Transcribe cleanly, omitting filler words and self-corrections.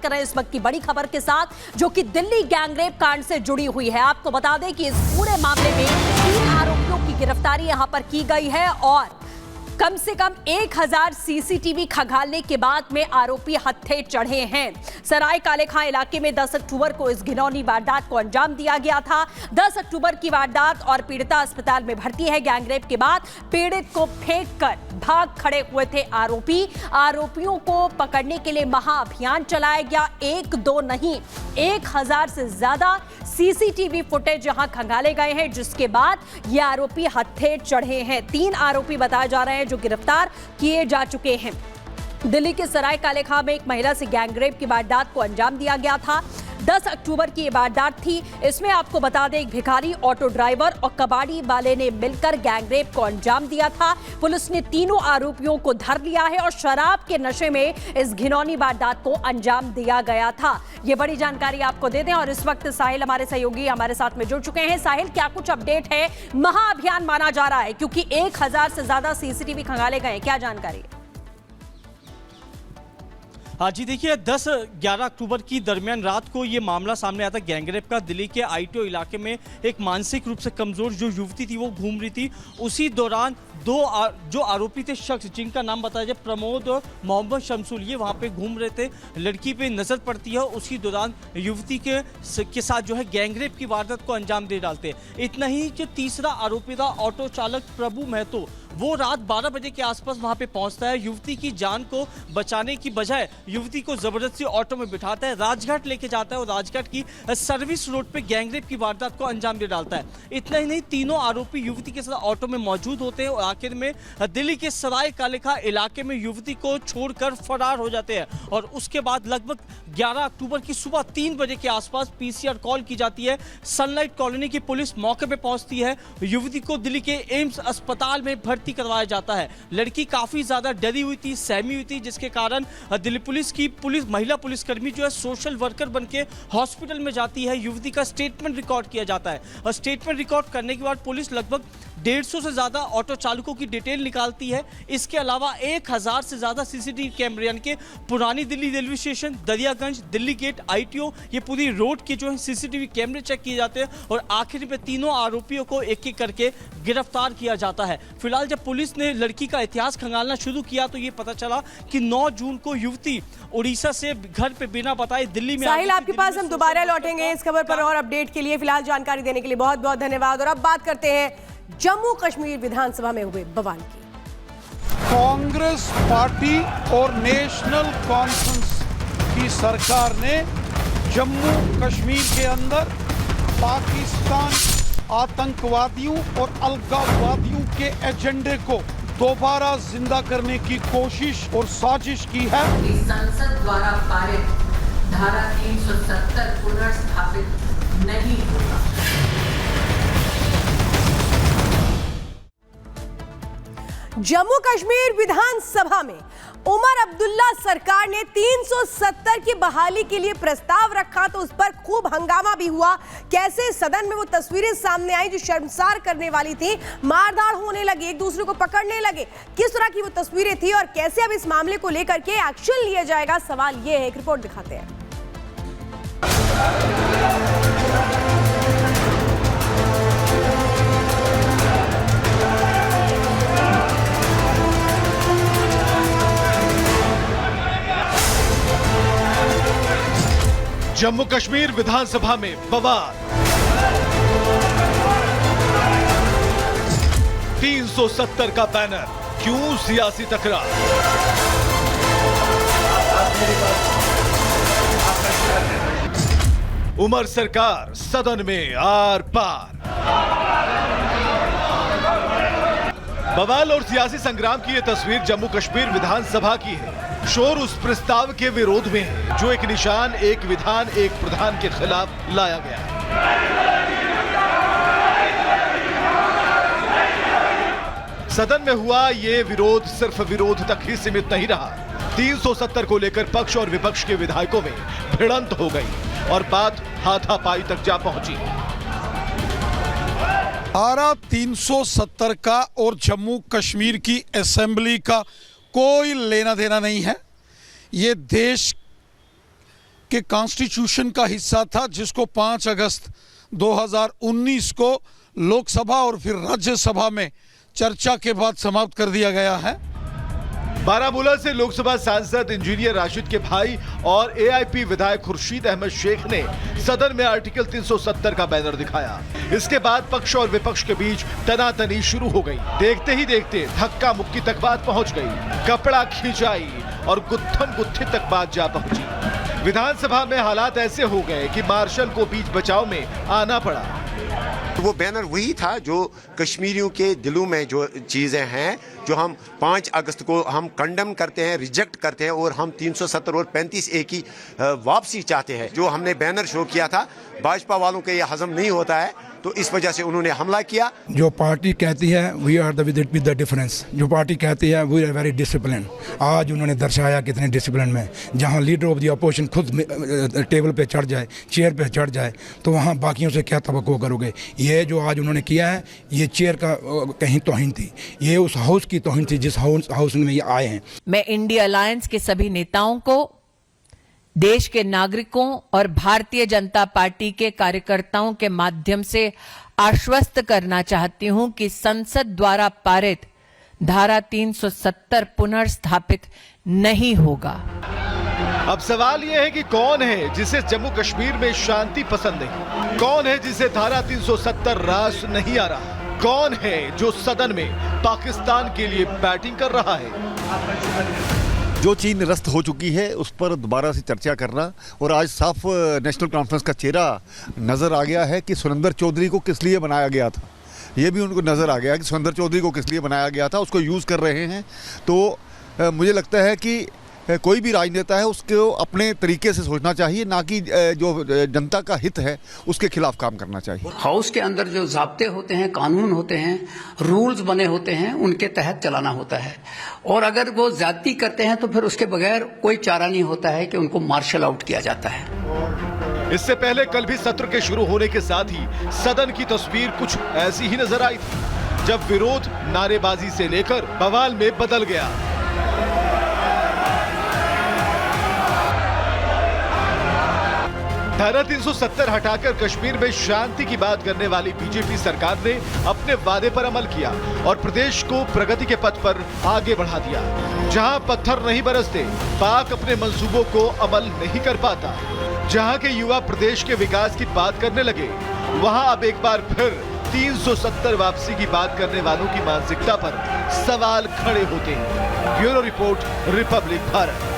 कर रहे हैं इस वक्त की बड़ी खबर के साथ, जो कि दिल्ली गैंगरेप कांड से जुड़ी हुई है। आपको बता दें कि इस पूरे मामले में 3 आरोपियों की गिरफ्तारी यहां पर की गई है और कम से कम 1000 सीसीटीवी खंगालने के बाद में आरोपी हत्थे चढ़े हैं। सराय काले खां इलाके में 10 अक्टूबर को इस घिनौनी वारदात को अंजाम दिया गया था। 10 अक्टूबर की वारदात और पीड़िता अस्पताल में भर्ती है। गैंगरेप के बाद पीड़ित को फेंककर भाग खड़े हुए थे आरोपी। आरोपियों को पकड़ने के लिए महाअभियान चलाया गया। 1-2 नहीं, 1000 से ज्यादा सीसीटीवी फुटेज यहां खंगाले गए हैं, जिसके बाद ये आरोपी हत्थे चढ़े हैं। 3 आरोपी बताए जा रहे हैं जो गिरफ्तार किए जा चुके हैं। दिल्ली के सराय काले खां में एक महिला से गैंगरेप की वारदात को अंजाम दिया गया था। 10 अक्टूबर की ये वारदात थी। इसमें आपको बता दें, एक भिखारी, ऑटो ड्राइवर और कबाड़ी वाले ने मिलकर गैंगरेप को अंजाम दिया था। पुलिस ने तीनों आरोपियों को धर लिया है और शराब के नशे में इस घिनौनी वारदात को अंजाम दिया गया था। ये बड़ी जानकारी आपको दे दें और इस वक्त साहिल हमारे सहयोगी हमारे साथ में जुड़ चुके हैं। साहिल, क्या कुछ अपडेट है? महाअभियान माना जा रहा है क्योंकि 1000 से ज्यादा सीसीटीवी खंगाले गए, क्या जानकारी है? हाँ जी, देखिए 10-11 अक्टूबर की दरमियान रात को ये मामला सामने आया था गैंगरेप का। दिल्ली के आईटीओ इलाके में एक मानसिक रूप से कमजोर जो युवती थी वो घूम रही थी। उसी दौरान जो आरोपी थे शख्स, जिनका नाम बताया जाए प्रमोद और मोहम्मद शमसुल, ये वहाँ पे घूम रहे थे। लड़की पे नज़र पड़ती है, उसी दौरान युवती के साथ जो है गैंगरेप की वारदात को अंजाम दे डालते हैं। इतना ही जो तीसरा आरोपी था ऑटो चालक प्रभु महतो, वो रात 12 बजे के आसपास वहां पे पहुंचता है। युवती की जान को बचाने की बजाय युवती को जबरदस्ती ऑटो में बिठाता है, राजघाट लेके जाता है और राजघाट की सर्विस रोड पे गैंगरेप की वारदात को अंजाम दे डालता है। इतना ही नहीं, तीनों आरोपी युवती के साथ ऑटो में मौजूद होते हैं और आखिर में दिल्ली के सराय काले खां इलाके में युवती को छोड़कर फरार हो जाते हैं। और उसके बाद लगभग 11 अक्टूबर की सुबह 3 बजे के आसपास पीसीआर कॉल की जाती है। सनलाइट कॉलोनी की पुलिस मौके पे पहुंचती है। युवती को दिल्ली के एम्स अस्पताल में भर्ती करवाया जाता है। लड़की काफी ज्यादा डरी हुई थी, सहमी हुई थी, जिसके कारण दिल्ली पुलिस की महिला पुलिसकर्मी जो है सोशल वर्कर बनके हॉस्पिटल में जाती है। युवती का स्टेटमेंट रिकॉर्ड किया जाता है और स्टेटमेंट रिकॉर्ड करने के बाद पुलिस लगभग 150 से ज्यादा ऑटो चालकों की डिटेल निकालती है। इसके अलावा 1000 से ज्यादा सीसीटीवी कैमरे, यानी कि पुरानी Delhi railway station, Daryaganj, Delhi gate, ITO, ये पूरी रोड के जो है सीसीटीवी कैमरे चेक किए जाते हैं और आखिर में तीनों आरोपियों को एक-एक करके गिरफ्तार किया जाता है। फिलहाल जब पुलिस ने लड़की का इतिहास खंगालना शुरू किया तो ये पता चला कि 9 जून को युवती उड़ीसा से घर पे बिना बताए दिल्ली में। साहिल, आपके पास हम दोबारा लौटेंगे इस खबर पर और अपडेट के लिए। फिलहाल जानकारी देने के लिए बहुत बहुत धन्यवाद। और अब बात करते हैं जम्मू कश्मीर विधानसभा में हुए बवाल की। कांग्रेस पार्टी और नेशनल कॉन्फ्रेंस की सरकार ने जम्मू कश्मीर के अंदर पाकिस्तान आतंकवादियों और अलगाववादियों के एजेंडे को दोबारा जिंदा करने की कोशिश और साजिश की है। संसद द्वारा पारित धारा 370 पुनर्स्थापित नहीं होगा। जम्मू कश्मीर विधानसभा में उमर अब्दुल्ला सरकार ने 370 की बहाली के लिए प्रस्ताव रखा तो उस पर खूब हंगामा भी हुआ। कैसे सदन में वो तस्वीरें सामने आई जो शर्मसार करने वाली थी, मारधाड़ होने लगी, एक दूसरे को पकड़ने लगे, किस तरह की वो तस्वीरें थी और कैसे अब इस मामले को लेकर के एक्शन लिया जाएगा, सवाल ये है। एक रिपोर्ट दिखाते हैं। जम्मू कश्मीर विधानसभा में बवाल। 370 का बैनर, क्यों सियासी तकरार? उमर सरकार सदन में आर पार। बवाल और सियासी संग्राम की यह तस्वीर जम्मू कश्मीर विधानसभा की है। शोर उस प्रस्ताव के विरोध में है जो एक निशान, एक विधान, एक प्रधान के खिलाफ लाया गया है। सदन में हुआ ये विरोध सिर्फ विरोध तक ही सीमित नहीं रहा। 370 को लेकर पक्ष और विपक्ष के विधायकों में भिड़ंत हो गई और बात हाथापाई तक जा पहुंची। धारा 370 का और जम्मू कश्मीर की असेंबली का कोई लेना देना नहीं है। ये देश के कॉन्स्टिट्यूशन का हिस्सा था, जिसको 5 अगस्त 2019 को लोकसभा और फिर राज्यसभा में चर्चा के बाद समाप्त कर दिया गया है। बारामूला से लोकसभा सांसद इंजीनियर राशिद के भाई और एआईपी विधायक खुर्शीद अहमद शेख ने सदन में आर्टिकल 370 का बैनर दिखाया। इसके बाद पक्ष और विपक्ष के बीच तनातनी शुरू हो गई। देखते ही देखते धक्का मुक्की तक बात पहुंच गई, कपड़ा खींचाई और गुत्थम गुत्थी तक बात जा पहुंची। विधानसभा में हालात ऐसे हो गए कि मार्शल को बीच बचाव में आना पड़ा। वो बैनर वही था जो कश्मीरियों के दिलों में जो चीज़ें हैं, जो हम 5 अगस्त को हम कंडेम करते हैं, रिजेक्ट करते हैं और हम 370 और 35A की वापसी चाहते हैं। जो हमने बैनर शो किया था, भाजपा वालों के ये हजम नहीं होता है, तो इस वजह से उन्होंने हमला किया। जो पार्टी कहती है we are with the difference, जो पार्टी कहती है वी आर वेरी डिसिप्लिन। आज उन्होंने दर्शाया कितने डिसिप्लिन में। जहां लीडर ऑफ द अपोजिशन खुद टेबल पे चढ़ जाए, चेयर पे चढ़ जाए, तो वहां बाकियों से क्या तवक्को करोगे। ये जो आज उन्होंने किया है, ये चेयर का कहीं तौहीन थी, ये उस हाउस की तौहीन थी जिस हाउस में ये आए हैं। मैं इंडिया अलायंस के सभी नेताओं को, देश के नागरिकों और भारतीय जनता पार्टी के कार्यकर्ताओं के माध्यम से आश्वस्त करना चाहती हूं कि संसद द्वारा पारित धारा 370 पुनर्स्थापित नहीं होगा। अब सवाल यह है कि कौन है जिसे जम्मू कश्मीर में शांति पसंद नहीं, कौन है जिसे धारा 370 रास नहीं आ रहा, कौन है जो सदन में पाकिस्तान के लिए बैटिंग कर रहा है। जो चीज निरस्त हो चुकी है उस पर दोबारा से चर्चा करना, और आज साफ नेशनल कॉन्फ्रेंस का चेहरा नजर आ गया है कि सुरेंद्र चौधरी को किस लिए बनाया गया था। ये भी उनको नजर आ गया कि सुरेंद्र चौधरी को किस लिए बनाया गया था, उसको यूज कर रहे हैं। तो मुझे लगता है कि कोई भी राजनेता है उसको अपने तरीके से सोचना चाहिए, ना कि जो जनता का हित है उसके खिलाफ काम करना चाहिए। हाउस के अंदर जो ज़ाब्ते होते हैं, कानून होते हैं, रूल्स बने होते हैं, उनके तहत चलाना होता है। और अगर वो ज्यादती करते हैं तो फिर उसके बगैर कोई चारा नहीं होता है कि उनको मार्शल आउट किया जाता है। इससे पहले कल भी सत्र के शुरू होने के साथ ही सदन की तस्वीर कुछ ऐसी ही नजर आई थी, जब विरोध नारेबाजी से लेकर बवाल में बदल गया। धारा 370 हटाकर कश्मीर में शांति की बात करने वाली बीजेपी सरकार ने अपने वादे पर अमल किया और प्रदेश को प्रगति के पथ पर आगे बढ़ा दिया। जहां पत्थर नहीं बरसते, पाक अपने मंसूबों को अमल नहीं कर पाता, जहां के युवा प्रदेश के विकास की बात करने लगे, वहां अब एक बार फिर 370 वापसी की बात करने वालों की मानसिकता पर सवाल खड़े होते हैं। Bureau report, Republic Bharat.